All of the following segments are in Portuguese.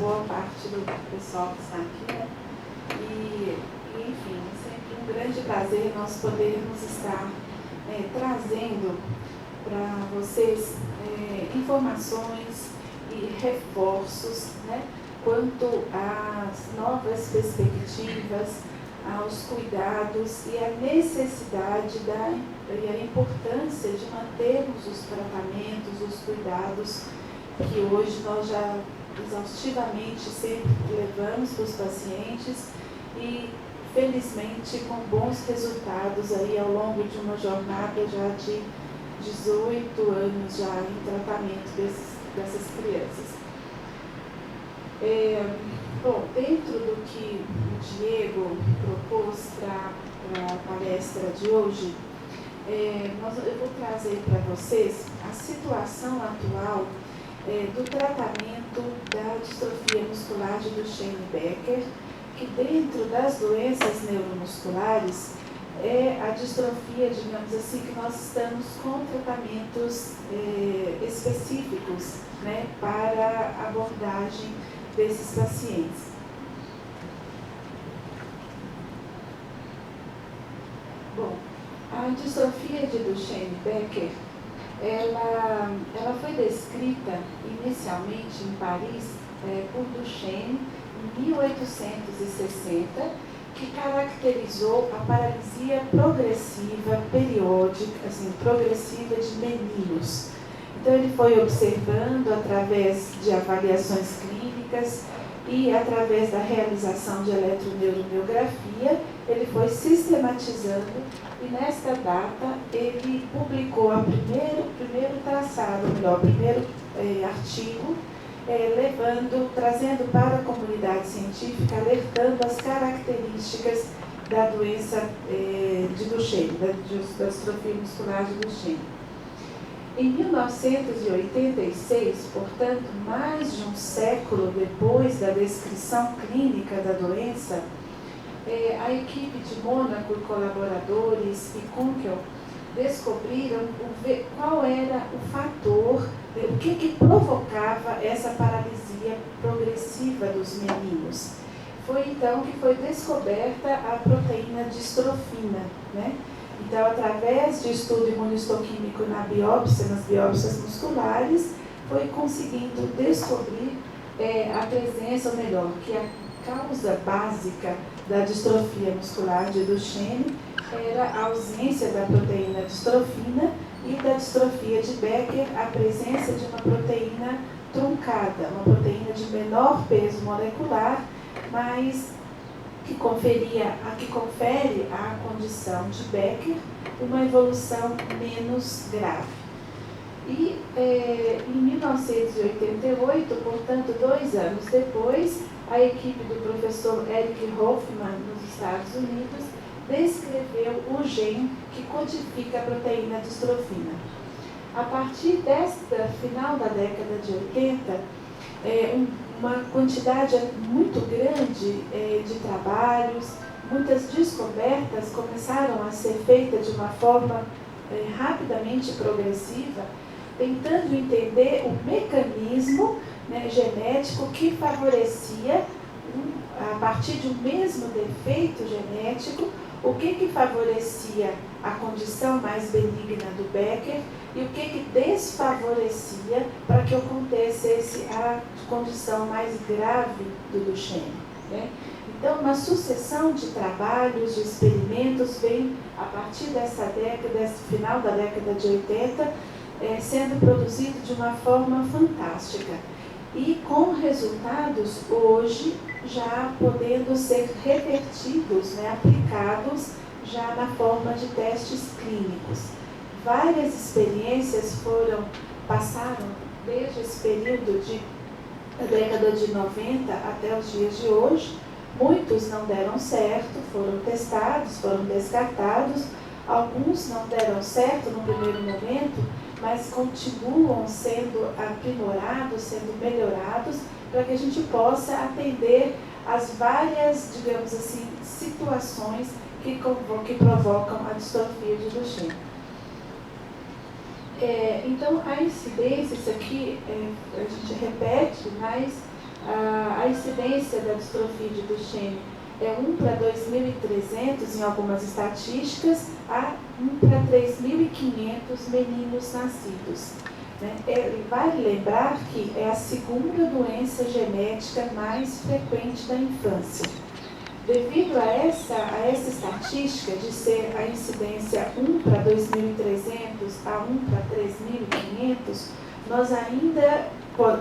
boa parte do pessoal que está aqui, né? E enfim, é sempre um grande prazer nós podermos estar trazendo para vocês informações e reforços, né, quanto às novas perspectivas, aos cuidados e à necessidade e a importância de mantermos os tratamentos, os cuidados que hoje nós já exaustivamente sempre levamos para os pacientes e felizmente com bons resultados aí ao longo de uma jornada já de 18 anos já em tratamento dessas crianças. Bom, dentro do que o Diego propôs para a palestra de hoje, eu vou trazer para vocês a situação atual do tratamento da distrofia muscular de Duchenne-Becker, que dentro das doenças neuromusculares é a distrofia, digamos assim, que nós estamos com tratamentos específicos, né, para a abordagem desses pacientes. Bom, a distrofia de Duchenne-Becker, ela foi descrita inicialmente em Paris por Duchenne em 1860, que caracterizou a paralisia progressiva periódica, assim, progressiva de meninos. Então ele foi observando através de avaliações clínicas e através da realização de eletroneuromiografia, ele foi sistematizando e nesta data ele publicou o primeiro traçado, o primeiro artigo, trazendo para a comunidade científica, alertando as características da doença de Duchenne, da distrofia muscular de Duchenne. Em 1986, portanto, mais de um século depois da descrição clínica da doença, a equipe de Mônaco e colaboradores e Kunkel descobriram qual era o fator, o que provocava essa paralisia progressiva dos meninos. Foi então que foi descoberta a proteína distrofina, né? Então, através de estudo imunistoquímico nas biópsias musculares, foi conseguindo descobrir a presença, ou melhor, que a causa básica da distrofia muscular de Duchenne era a ausência da proteína distrofina e da distrofia de Becker, a presença de uma proteína truncada, uma proteína de menor peso molecular, mas que confere à condição de Becker uma evolução menos grave. E em 1988, portanto 2 anos depois, a equipe do professor Eric Hoffman, nos Estados Unidos, descreveu o gene que codifica a proteína distrofina. A partir desta final da década de 80, uma quantidade muito grande de trabalhos, muitas descobertas começaram a ser feitas de uma forma rapidamente progressiva, tentando entender o mecanismo, né, genético que favorecia, a partir de um mesmo defeito genético, o que favorecia a condição mais benigna do Becker e o que desfavorecia para que acontecesse a condição mais grave do Duchenne, né? Então, uma sucessão de trabalhos, de experimentos, vem a partir dessa década, desse final da década de 80, sendo produzido de uma forma fantástica e com resultados hoje já podendo ser revertidos, né, aplicados já na forma de testes clínicos. Várias experiências passaram desde esse período da década de 90 até os dias de hoje. Muitos não deram certo, foram testados, foram descartados. Alguns não deram certo no primeiro momento, mas continuam sendo aprimorados, sendo melhorados, para que a gente possa atender as várias, digamos assim, situações que provocam a distrofia de Duchenne. Então, a incidência, isso aqui a gente repete, mas A incidência da distrofia de Duchenne é 1 para 2.300 em algumas estatísticas, a 1 para 3.500 meninos nascidos. Vale lembrar que é a segunda doença genética mais frequente da infância. Devido a essa estatística de ser a incidência 1 para 2.300 a 1 para 3.500, nós ainda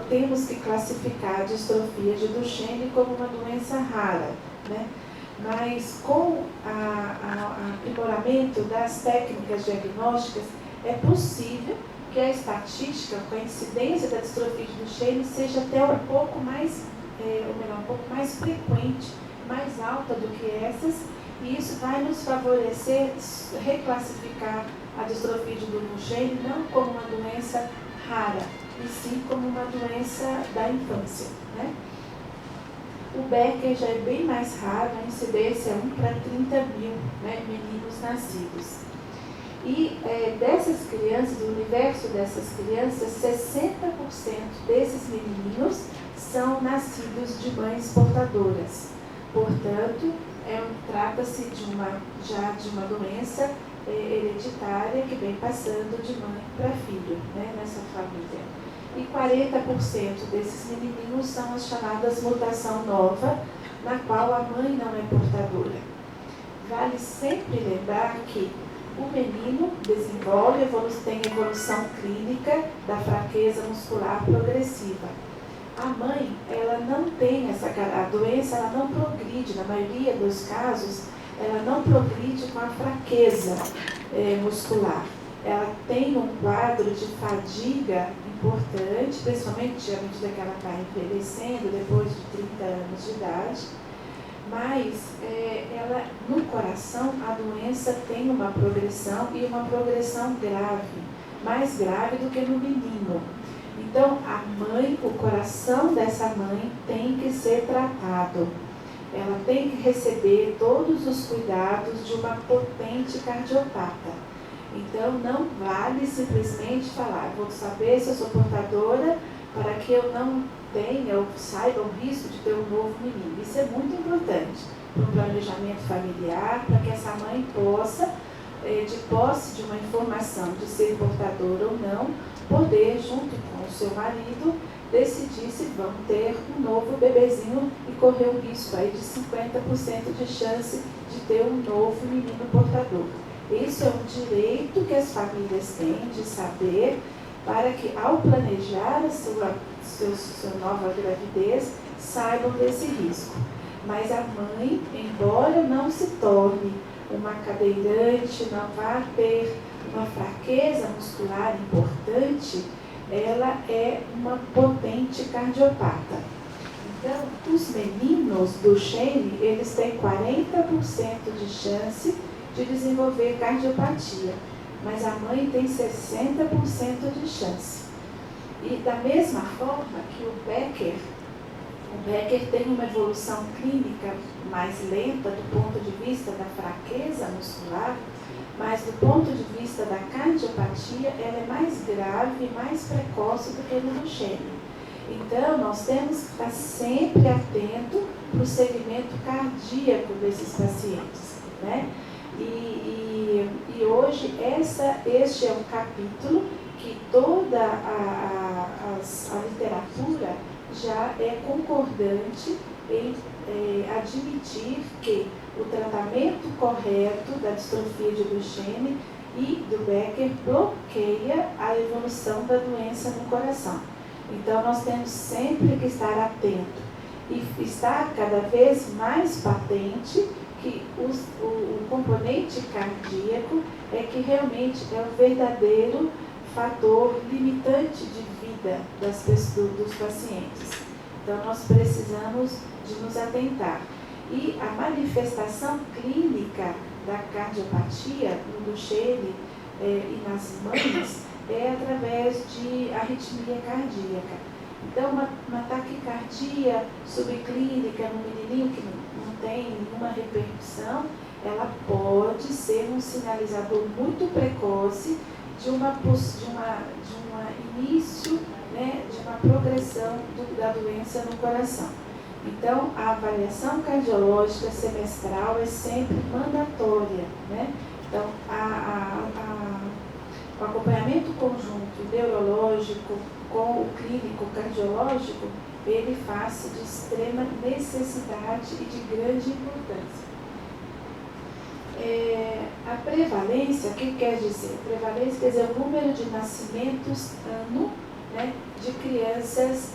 temos que classificar a distrofia de Duchenne como uma doença rara, né? Mas com o aprimoramento das técnicas diagnósticas, é possível que a estatística, com a incidência da distrofia de Duchenne, seja até um pouco mais, um pouco mais frequente, mais alta do que essas, e isso vai nos favorecer reclassificar a distrofia de Duchenne não como uma doença rara, e sim como uma doença da infância, né? O Becker já é bem mais raro, a incidência é 1 para 30 mil, né, meninos nascidos. E dessas crianças, do universo dessas crianças, 60% desses meninos são nascidos de mães portadoras. Portanto, trata-se de uma doença hereditária que vem passando de mãe para filho, né, nessa família. E 40% desses menininhos são as chamadas mutação nova, na qual a mãe não é portadora. Vale sempre lembrar que o menino desenvolve, tem evolução clínica da fraqueza muscular progressiva. A mãe, ela não tem a doença, ela não progride, na maioria dos casos, ela não progride com a fraqueza muscular. Ela tem um quadro de fadiga importante, principalmente à medida que ela vai envelhecendo, depois de 30 anos de idade, mas ela, no coração, a doença tem uma progressão e uma progressão grave, mais grave do que no menino. Então, a mãe, o coração dessa mãe tem que ser tratado. Ela tem que receber todos os cuidados de uma potente cardiopata. Então, não vale simplesmente falar, vou saber se eu sou portadora para que eu não tenha ou saiba o risco de ter um novo menino. Isso é muito importante para o planejamento familiar, para que essa mãe possa, de posse de uma informação de ser portadora ou não, poder, junto com o seu marido, decidir se vão ter um novo bebezinho e correr o risco aí de 50% de chance de ter um novo menino portador. Isso é um direito que as famílias têm de saber, para que ao planejar a sua nova gravidez, saibam desse risco. Mas a mãe, embora não se torne uma cadeirante, não vá ter uma fraqueza muscular importante, ela é uma potente cardiopata. Então, os meninos do Duchenne, eles têm 40% de chance de desenvolver cardiopatia, mas a mãe tem 60% de chance. E da mesma forma que o Becker tem uma evolução clínica mais lenta do ponto de vista da fraqueza muscular, mas do ponto de vista da cardiopatia, ela é mais grave e mais precoce do que no Duchenne. Então, nós temos que estar sempre atento para o segmento cardíaco desses pacientes, né? E hoje, este é um capítulo que toda a literatura já é concordante em admitir que o tratamento correto da distrofia de Duchenne e do Becker bloqueia a evolução da doença no coração. Então, nós temos sempre que estar atento. E está cada vez mais patente que o componente cardíaco é que realmente é o verdadeiro fator limitante de vida dos pacientes. Então, nós precisamos de nos atentar. E a manifestação clínica da cardiopatia no Duchenne e nas mães é através de arritmia cardíaca. Então, uma taquicardia subclínica no menininho que não tem nenhuma repercussão, ela pode ser um sinalizador muito precoce de um início, né, de uma progressão da doença no coração. Então, a avaliação cardiológica semestral é sempre mandatória, né? Então, o acompanhamento conjunto neurológico com o clínico cardiológico, ele faz de extrema necessidade e de grande importância. A prevalência, o que quer dizer? Prevalência quer dizer o número de nascimentos ano, né, de crianças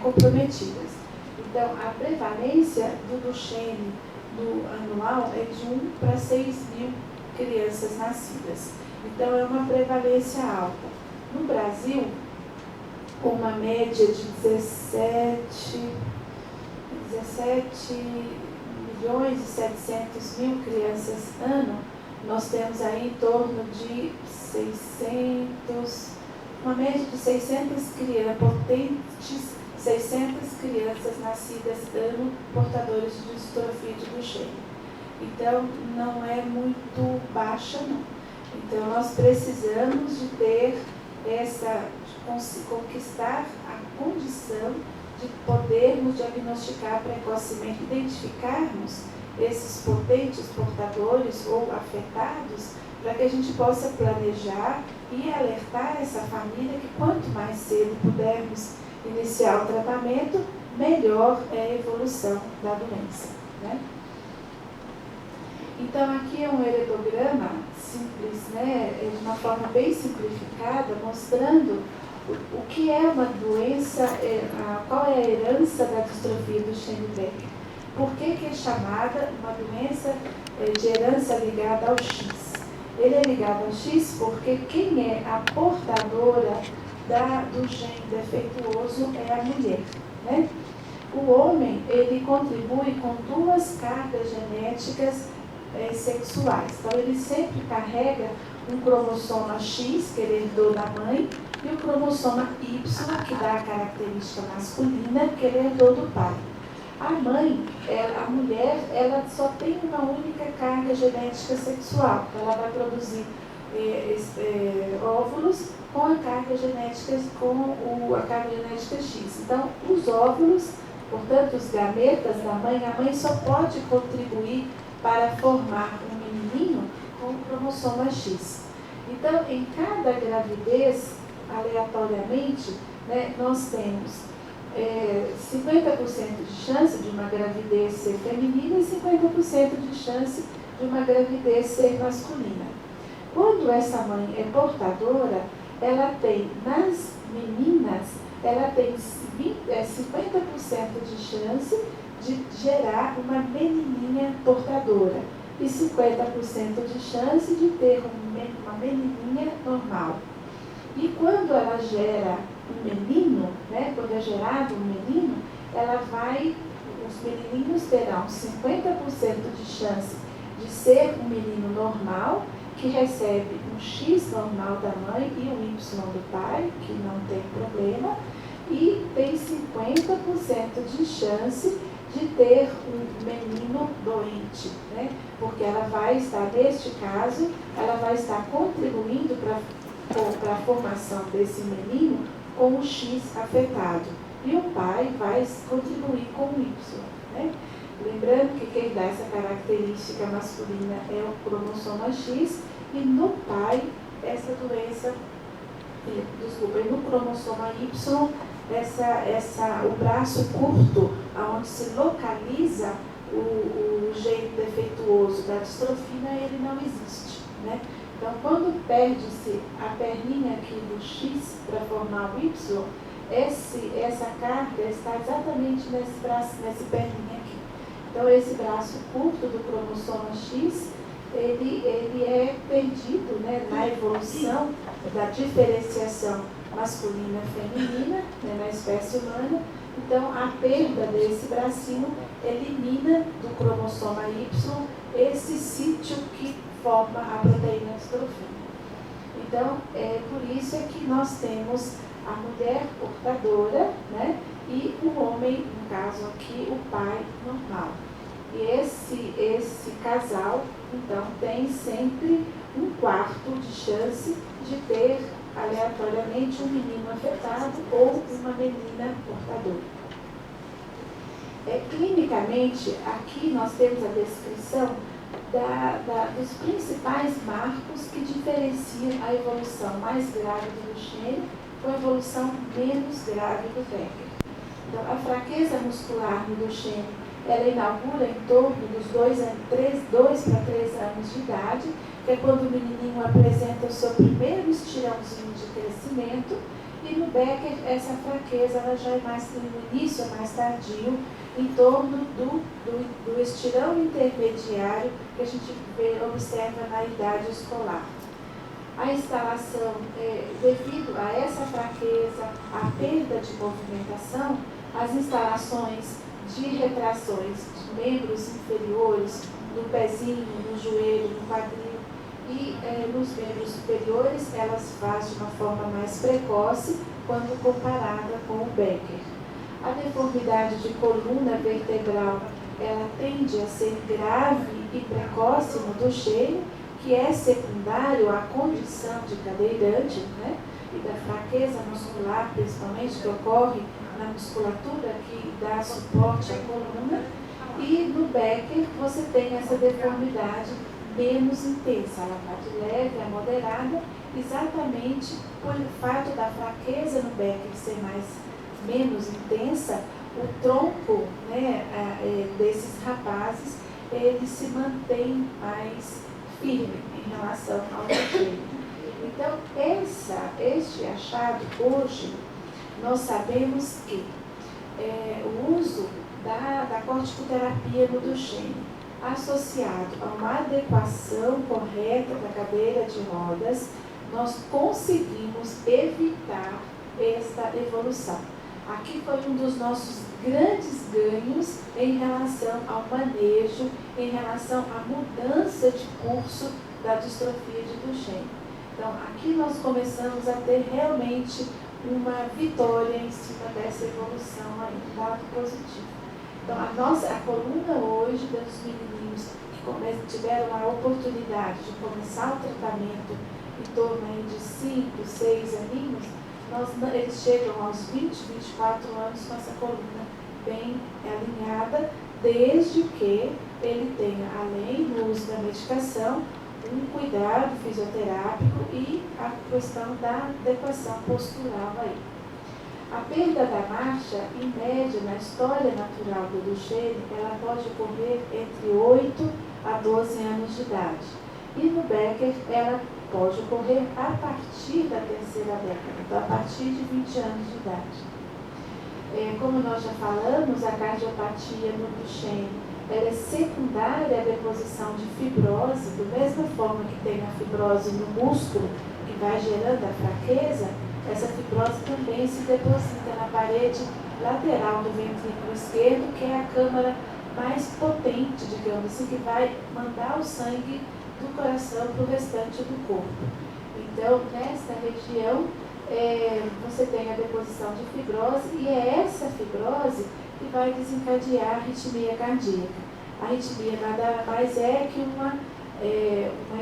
comprometidas. Então, a prevalência do Duchenne no anual é de 1 para 6 mil crianças nascidas. Então, é uma prevalência alta. No Brasil, com uma média de 17 milhões e 700 mil crianças ano, nós temos aí em torno de 600, uma média de 600 crianças nascidas ano portadoras de distrofia de Duchenne. Então, não é muito baixa, não. Então, nós precisamos de ter de conquistar a condição de podermos diagnosticar precocemente, identificarmos esses potentes portadores ou afetados, para que a gente possa planejar e alertar essa família que quanto mais cedo pudermos iniciar o tratamento, melhor é a evolução da doença, né? Então, aqui é um heredograma simples, né, de uma forma bem simplificada, mostrando o que é uma doença, qual é a herança da distrofia do Duchenne-Becker. Por que é chamada uma doença de herança ligada ao X? Ele é ligado ao X porque quem é a portadora do gene defeituoso é a mulher, né? O homem, ele contribui com 2 cargas genéticas sexuais. Então, ele sempre carrega um cromossoma X, que ele herdou da mãe, e o cromossoma Y, que dá a característica masculina, que ele herdou do pai. A mãe, a mulher, ela só tem uma única carga genética sexual. Ela vai produzir óvulos com a carga genética, a carga genética X. Então, os óvulos, portanto, os gametas da mãe, a mãe só pode contribuir para formar um menininho com o cromossoma X. Então, em cada gravidez, aleatoriamente, né, nós temos 50% de chance de uma gravidez ser feminina e 50% de chance de uma gravidez ser masculina. Quando essa mãe é portadora, ela tem, nas meninas, ela tem 50% de chance de gerar uma menininha portadora e 50% de chance de ter uma menininha normal. E quando ela gera um menino, né, quando é gerado um menino, os menininhos terão 50% de chance de ser um menino normal, que recebe um X normal da mãe e um Y do pai, que não tem problema, e tem 50% de chance de ter um menino doente, né? Porque ela vai estar, neste caso, ela vai estar contribuindo para a formação desse menino com o X afetado. E o pai vai contribuir com o Y, né? Lembrando que quem dá essa característica masculina é o cromossoma X, e no pai, essa doença, no cromossoma Y, o braço curto, onde se localiza o gene defeituoso da distrofina, ele não existe, né? Então, quando perde-se a perninha aqui do X para formar o Y, essa carga está exatamente nesse perninha aqui. Então, esse braço curto do cromossoma X, ele é perdido, né, na evolução da diferenciação masculina e feminina, né, na espécie humana. Então, a perda desse bracinho elimina do cromossoma Y esse sítio que forma a proteína distrofina. Então, por isso é que nós temos a mulher portadora, né, e o homem, no caso aqui, o pai normal. E esse casal, então, tem sempre um quarto de chance de ter aleatoriamente um menino afetado ou uma menina portadora. Clinicamente, aqui nós temos a descrição dos principais marcos que diferenciam a evolução mais grave do Duchenne com a evolução menos grave do Becker. Então, a fraqueza muscular no Duchenne, ela inaugura em torno dos 2 para 3 anos de idade, que é quando o menininho apresenta o seu primeiro estirãozinho de crescimento, e no Becker essa fraqueza ela já é no início, é mais tardio, em torno do estirão intermediário que a gente observa na idade escolar. A instalação, devido a essa fraqueza, a perda de movimentação, as instalações de retrações de membros inferiores, no pezinho, no joelho, no quadril e nos membros superiores, elas fazem de uma forma mais precoce quando comparada com o Becker. A deformidade de coluna vertebral, ela tende a ser grave e precoce no Duchenne, que é secundário à condição de cadeirante, né? E da fraqueza muscular, principalmente, que ocorre na musculatura que dá suporte à coluna. E no Becker você tem essa deformidade menos intensa, ela está de leve a moderada, exatamente por o fato da fraqueza no Becker ser menos intensa, o tronco, né, desses rapazes, ele se mantém mais firme em relação ao Duchenne. Então, este achado hoje, nós sabemos que o uso da corticoterapia no Duchenne, associado a uma adequação correta da cadeira de rodas, nós conseguimos evitar esta evolução. Aqui foi um dos nossos grandes ganhos em relação ao manejo, em relação à mudança de curso da distrofia de Duchenne. Então, aqui nós começamos a ter realmente uma vitória em cima dessa evolução aí, um dado positivo. Então, a coluna hoje dos menininhos que tiveram a oportunidade de começar o tratamento em torno aí de 5, 6 aninhos, eles chegam aos 20, 24 anos com essa coluna bem alinhada, desde que ele tenha, além do uso da medicação, um cuidado fisioterápico e a questão da adequação postural aí. A perda da marcha, em média, na história natural do Duchenne, ela pode ocorrer entre 8 a 12 anos de idade. E no Becker, ela pode ocorrer a partir da terceira década, então a partir de 20 anos de idade. Como nós já falamos, a cardiopatia no Duchenne, ela é secundária à deposição de fibrose, da mesma forma que tem a fibrose no músculo, que vai gerando a fraqueza, essa fibrose também se deposita na parede lateral do ventrículo esquerdo, que é a câmara mais potente, digamos assim, que vai mandar o sangue do coração para o restante do corpo. Então, nesta região, você tem a deposição de fibrose, e é essa fibrose que vai desencadear a arritmia cardíaca. A arritmia nada mais é que uma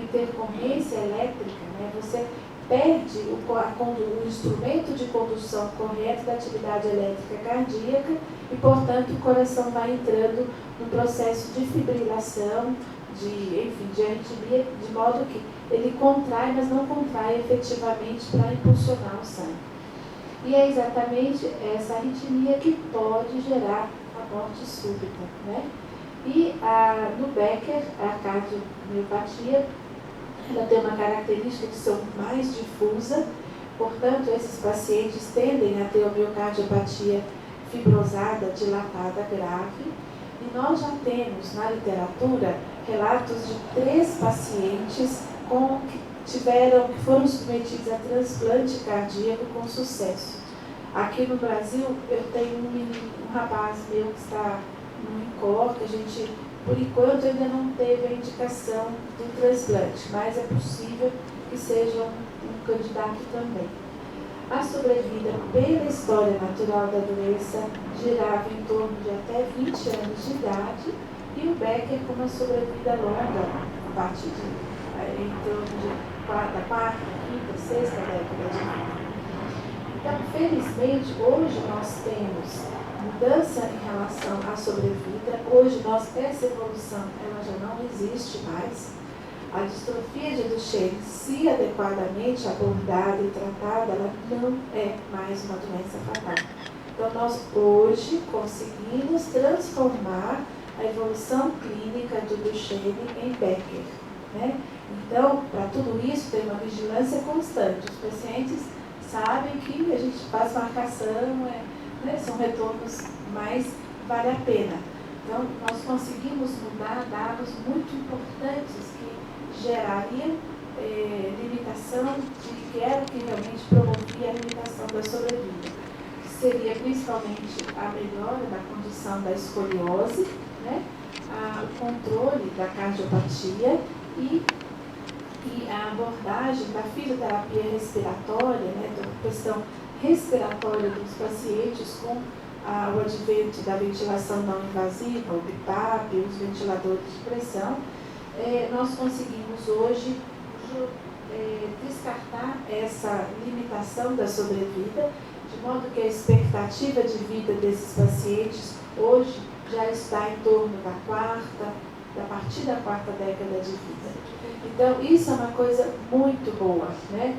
intercorrência elétrica, né? Você perde o instrumento de condução correto da atividade elétrica cardíaca e, portanto, o coração vai entrando no processo de fibrilação, de arritmia, de modo que ele contrai, mas não contrai efetivamente para impulsionar o sangue. E é exatamente essa arritmia que pode gerar a morte súbita, né? E no Becker, a cardiomiopatia, ela tem uma característica de ser mais difusa, portanto, esses pacientes tendem a ter uma miocardiopatia fibrosada, dilatada, grave. E nós já temos na literatura relatos de 3 pacientes que foram submetidos a transplante cardíaco com sucesso. Aqui no Brasil, eu tenho um rapaz meu que está no INCOR, que a gente, por enquanto, ainda não teve a indicação do transplante, mas é possível que seja um candidato também. A sobrevida pela história natural da doença girava em torno de até 20 anos de idade, e o Becker com uma sobrevida longa, a partir de em torno de da quarta, quinta, sexta década de vida. Então, felizmente, hoje nós temos mudança em relação à sobrevida. Hoje, essa evolução ela já não existe mais. A distrofia de Duchenne, se adequadamente abordada e tratada, ela não é mais uma doença fatal. Então, nós hoje conseguimos transformar a evolução clínica do Duchenne em Becker, né? Então, para tudo isso, tem uma vigilância constante. Os pacientes sabem que a gente faz marcação, né? São retornos, mas vale a pena. Então, nós conseguimos mudar dados muito importantes que gerariam limitação, que era o que realmente promovia a limitação da sobrevida. Que seria principalmente a melhora da condição da escoliose, né? O controle da cardiopatia e a abordagem da fisioterapia respiratória, né, da questão respiratória dos pacientes com o advento da ventilação não invasiva, o BIPAP, os ventiladores de pressão. Nós conseguimos hoje descartar essa limitação da sobrevida, de modo que a expectativa de vida desses pacientes hoje já está em torno a partir da quarta década de vida. Então, isso é uma coisa muito boa, né?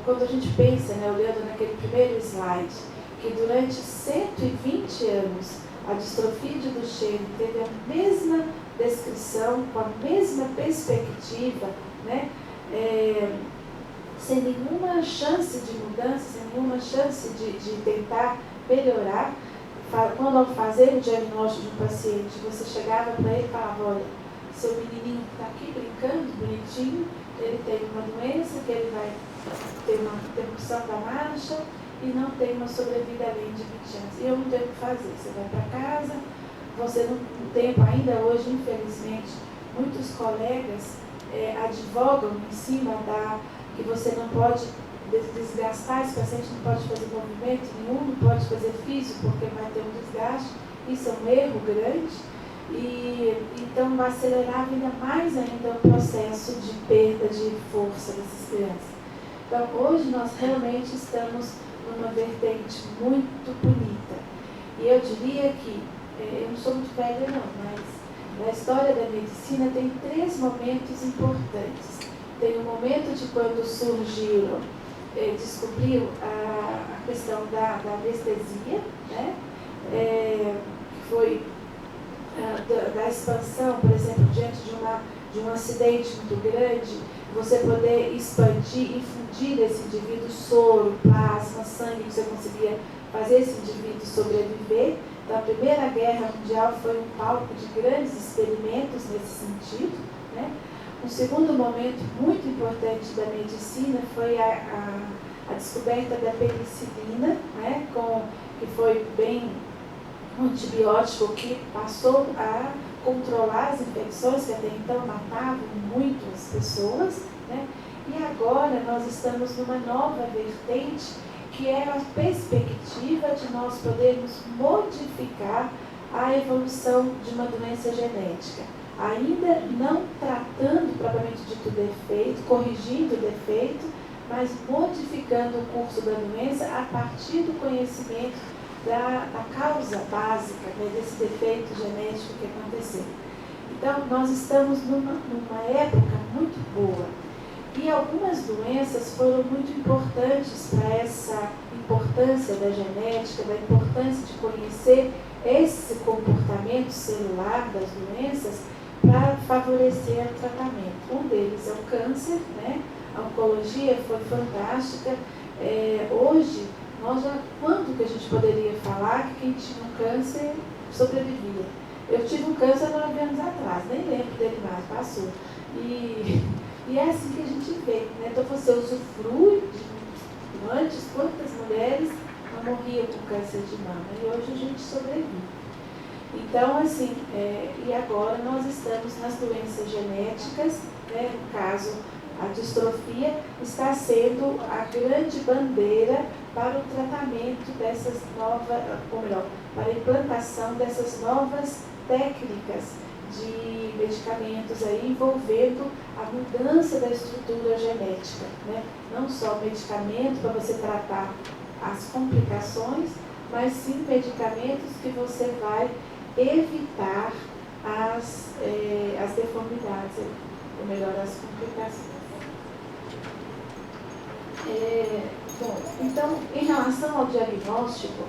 Quando a gente pensa, né, olhando naquele primeiro slide, que durante 120 anos a distrofia de Duchenne teve a mesma descrição, com a mesma perspectiva, né? Sem nenhuma chance de mudança, sem nenhuma chance de tentar melhorar. Quando ao fazer o diagnóstico de um paciente, você chegava para ele e falava, olha, seu menininho está aqui brincando, bonitinho, ele tem uma doença que ele vai ter uma interrupção da marcha e não tem uma sobrevida além de 20 anos. E eu não tenho o que fazer. Você vai para casa, você não tem tempo ainda hoje, infelizmente, muitos colegas advogam em cima que você não pode desgastar, esse paciente não pode fazer movimento nenhum, não pode fazer físico porque vai ter um desgaste. Isso é um erro grande. E então vai acelerar ainda mais o processo de perda de força dessas crianças. Então hoje nós realmente estamos numa vertente muito bonita. E eu diria que, eu não sou muito velha não, mas na história da medicina tem 3 momentos importantes. Tem o momento de quando surgiu, descobriu a questão da anestesia, né? Que foi da expansão, por exemplo, diante de um acidente muito grande, você poder expandir, infundir esse indivíduo soro, plasma, sangue, que você conseguia fazer esse indivíduo sobreviver. Então, a Primeira Guerra Mundial foi um palco de grandes experimentos nesse sentido, né? Um segundo momento muito importante da medicina foi a descoberta da penicilina, né? Que foi bem um antibiótico que passou a controlar as infecções que até então matavam muito as pessoas, né? E agora nós estamos numa nova vertente, que é a perspectiva de nós podermos modificar a evolução de uma doença genética. Ainda não tratando propriamente dito o defeito, corrigindo o defeito, mas modificando o curso da doença a partir do conhecimento da causa básica, né, desse defeito genético que aconteceu. Então, nós estamos numa época muito boa. E algumas doenças foram muito importantes para essa importância da genética, da importância de conhecer esse comportamento celular das doenças para favorecer o tratamento. Um deles é o câncer, né? A oncologia foi fantástica. Hoje, quando que a gente poderia falar que quem tinha um câncer sobrevivia? Eu tive um câncer 9 anos atrás, nem lembro dele mais, passou. E é assim que a gente vê, né? Então você usufrui antes, quantas mulheres não morriam com câncer de mama, e hoje a gente sobrevive. Então, assim, e agora nós estamos nas doenças genéticas, né? No caso, a distrofia está sendo a grande bandeira para o tratamento dessas novas, ou melhor, para a implantação dessas novas técnicas de medicamentos aí envolvendo a mudança da estrutura genética, né? Não só medicamento para você tratar as complicações, mas sim medicamentos que você vai evitar as deformidades, ou melhor, as complicações. Bom, então, em relação ao diagnóstico,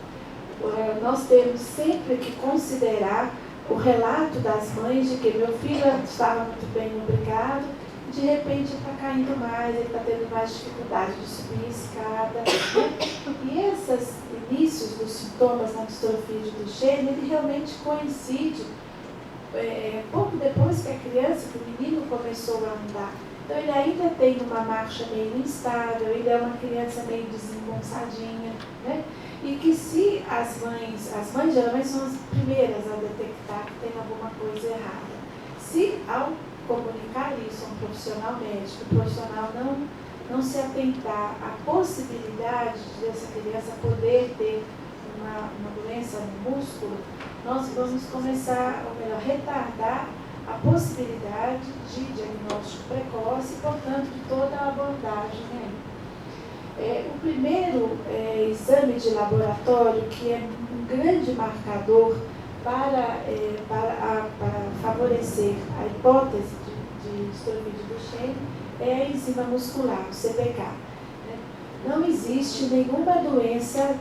nós temos sempre que considerar o relato das mães de que meu filho estava muito bem obrigado, de repente está caindo mais, ele está tendo mais dificuldade de subir a escada, né? E esses inícios dos sintomas na distrofia de Duchenne, ele realmente coincide pouco depois que a criança, que o menino começou a andar. Então ele ainda tem uma marcha meio instável, ele é uma criança meio desengonçadinha, né? E que se as mães geralmente são as primeiras a detectar que tem alguma coisa errada. Se ao comunicar isso a um profissional médico, o profissional não se atentar à possibilidade dessa criança poder ter uma doença no músculo, nós vamos começar, ou melhor, retardar a possibilidade de diagnóstico precoce e, portanto, de toda a abordagem aí. O primeiro exame de laboratório, que é um grande marcador para favorecer a hipótese de distrofia de Duchenne, é a enzima muscular, o CPK. Não existe nenhuma doença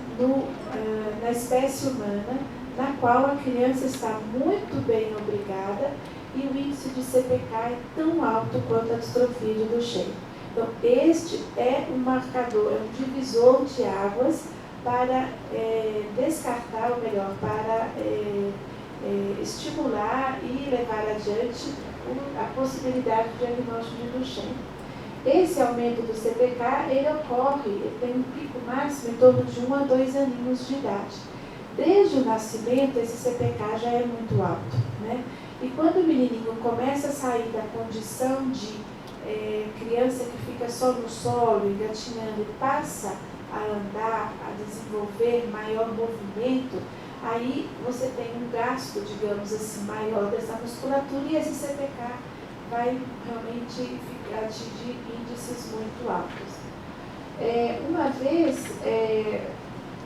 na espécie humana na qual a criança está muito bem obrigada e o índice de CPK é tão alto quanto a distrofia de Duchenne. Então, este é um marcador, é um divisor de águas para descartar, ou melhor, para estimular e levar adiante a possibilidade de diagnóstico de Duchenne. Esse aumento do CPK, ele ocorre, ele tem um pico máximo em torno de 1 a 2 aninhos de idade. Desde o nascimento, esse CPK já é muito alto, né? E quando o menininho começa a sair da condição de criança que fica só no solo, engatinhando, e passa a andar, a desenvolver maior movimento, aí você tem um gasto, digamos assim, maior dessa musculatura e esse CPK vai realmente atingir índices muito altos. Uma vez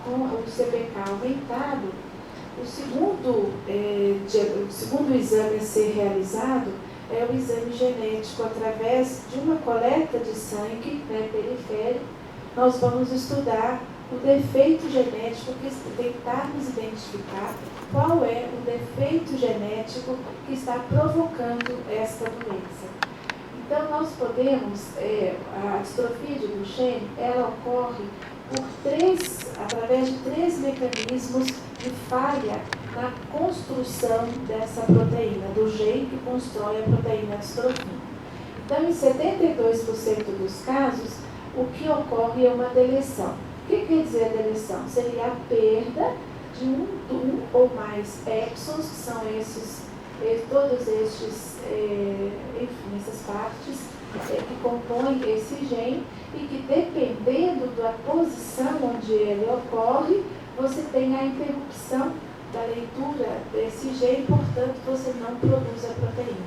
com o CPK aumentado, o segundo exame a ser realizado é o exame genético. Através de uma coleta de sangue, né, periférico, nós vamos estudar o defeito genético, tentarmos identificar qual é o defeito genético que está provocando esta doença. Então, nós podemos, a distrofia de Duchenne, ela ocorre através de 3 mecanismos de falha na construção dessa proteína, do gene que constrói a proteína distrofina. Então, em 72% dos casos, o que ocorre é uma deleção. O que quer dizer a deleção? Seria a perda de um ou mais exons, que são todos estes, enfim, essas partes que compõem esse gene e que, dependendo da posição onde ele ocorre, você tem a interrupção da leitura desse gene, portanto, você não produz a proteína.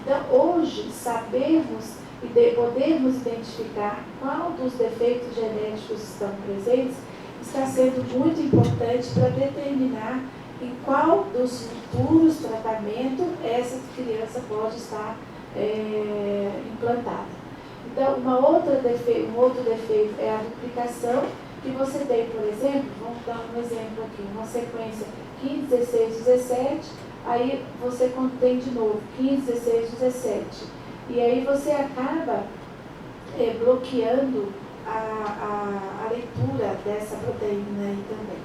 Então, hoje, sabermos e podermos identificar qual dos defeitos genéticos estão presentes está sendo muito importante para determinar em qual dos futuros tratamentos essa criança pode estar implantada. Então, um outro defeito é a duplicação, que você tem, por exemplo, vamos dar um exemplo aqui, uma sequência 15, 16, 17, aí você contém de novo 15, 16, 17. E aí você acaba bloqueando a leitura dessa proteína aí também.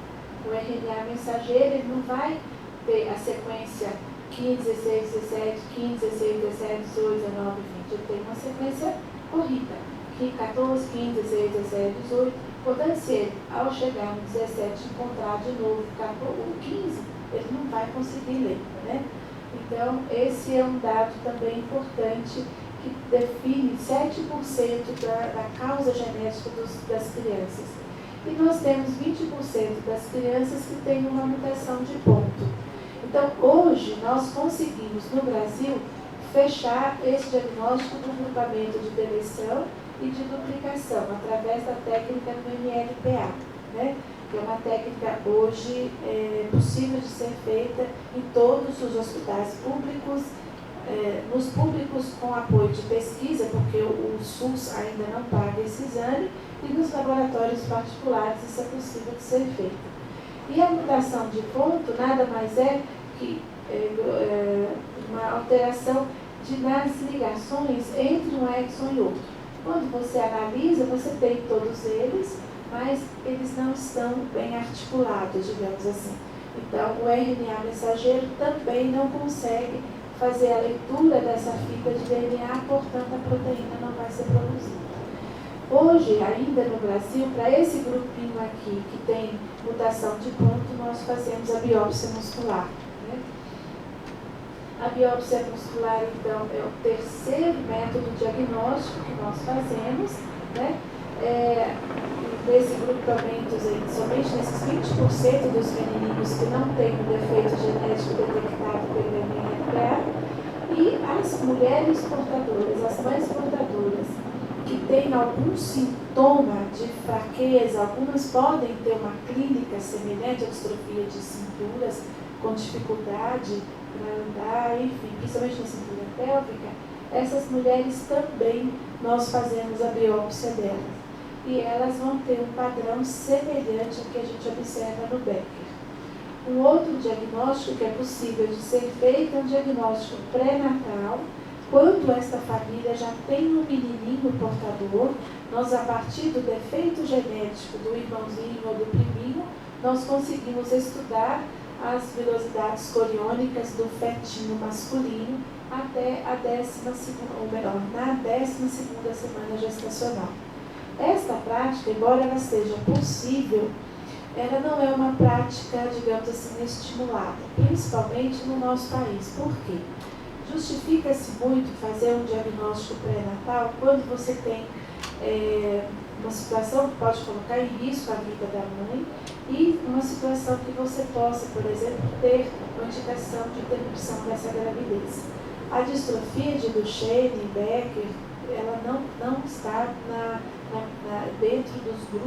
O RNA mensageiro, ele não vai ter a sequência 15, 16, 17, 15, 16, 17, 18, 19, 20. Ele tem uma sequência corrida. 14, 15, 16, 17, 18. Portanto, se ele, ao chegar no 17, encontrar de novo o 15, ele não vai conseguir ler, né? Então, esse é um dado também importante que define 7% da causa genética das crianças. E nós temos 20% das crianças que têm uma mutação de ponto. Então, hoje, nós conseguimos, no Brasil, fechar esse diagnóstico do grupamento de deleção e de duplicação, através da técnica do MLPA, né? Que é uma técnica hoje possível de ser feita em todos os hospitais públicos, nos públicos com apoio de pesquisa, porque o SUS ainda não paga esse exame, e nos laboratórios particulares isso é possível de ser feito. E a mutação de ponto nada mais é que uma alteração nas ligações entre um exon e outro. Quando você analisa, você tem todos eles, mas eles não estão bem articulados, digamos assim. Então, o RNA mensageiro também não consegue fazer a leitura dessa fibra de DNA, portanto, a proteína não vai ser produzida. Hoje, ainda no Brasil, para esse grupinho aqui, que tem mutação de ponto, nós fazemos a biópsia muscular. Né? A biópsia muscular, então, é o terceiro método diagnóstico que nós fazemos, né? Nesse grupamento, somente nesses 20% dos menininhos que não têm um defeito genético detectado pelo MLPA, e as mulheres portadoras, as mães portadoras, que têm algum sintoma de fraqueza, algumas podem ter uma clínica semelhante à distrofia de cinturas, com dificuldade para andar, enfim, principalmente na cintura pélvica, essas mulheres também nós fazemos a biópsia delas. E elas vão ter um padrão semelhante ao que a gente observa no Becker. Um outro diagnóstico que é possível de ser feito é um diagnóstico pré-natal, quando esta família já tem um menininho portador, nós, a partir do defeito genético do irmãozinho ou do priminho, nós conseguimos estudar as velocidades coriônicas do fetinho masculino até a 12ª, ou melhor, na 12ª semana gestacional. Esta prática, embora ela seja possível, ela não é uma prática, digamos assim, estimulada, principalmente no nosso país. Por quê? Justifica-se muito fazer um diagnóstico pré-natal quando você tem uma situação que pode colocar em risco a vida da mãe e uma situação que você possa, por exemplo, ter uma indicação de interrupção dessa gravidez. A distrofia de Duchenne e Becker, ela não está dentro dos